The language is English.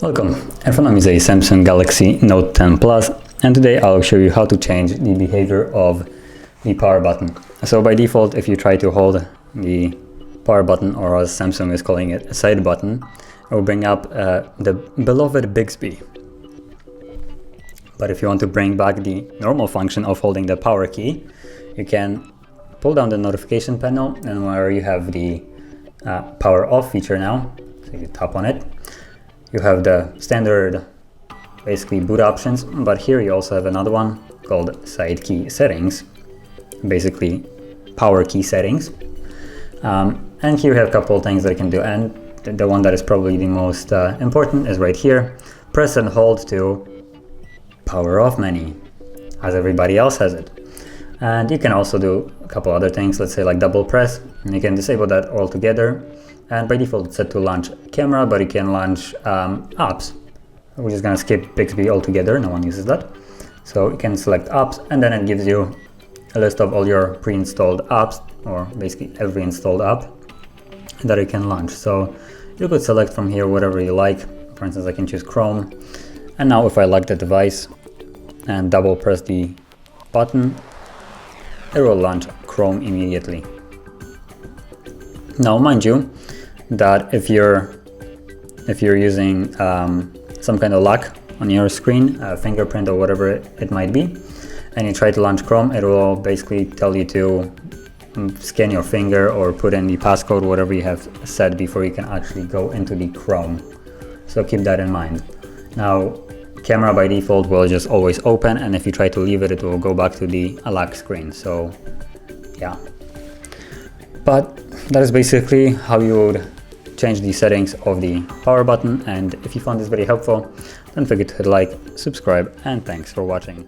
Welcome, in front of me is a Samsung Galaxy Note 10 Plus, and today I'll show you how to change the behavior of the power button. So by default, if you try to hold the power button, or as Samsung is calling it, a side button, it will bring up the beloved Bixby. But if you want to bring back the normal function of holding the power key, you can pull down the notification panel, and where you have the power off feature now, so you tap on it, you have the standard basically boot options, but here you also have another one called side key settings, basically power key settings. And here you have a couple of things that you can do, and the one that is probably the most important is right here. Press and hold to power off menu, as everybody else has it. And you can also do a couple other things, let's say like double press, and you can disable that altogether. And by default it's set to launch camera, but you can launch apps. We're just gonna skip Bixby altogether, no one uses that. So you can select apps, and then it gives you a list of all your pre-installed apps, or basically every installed app that you can launch. So you could select from here whatever you like. For instance, I can choose Chrome. And now if I lock the device and double press the button, it will launch Chrome immediately. Now mind you that if you're using some kind of lock on your screen, fingerprint or whatever it might be, and you try to launch Chrome, it will basically tell you to scan your finger or put in the passcode, whatever you have set, before you can actually go into the Chrome. So keep that in mind. Now camera by default will just always open, and if you try to leave it, it will go back to the lock screen. So yeah, but that is basically how you would change the settings of the power button. And if you found this very helpful, don't forget to hit like, subscribe, and thanks for watching.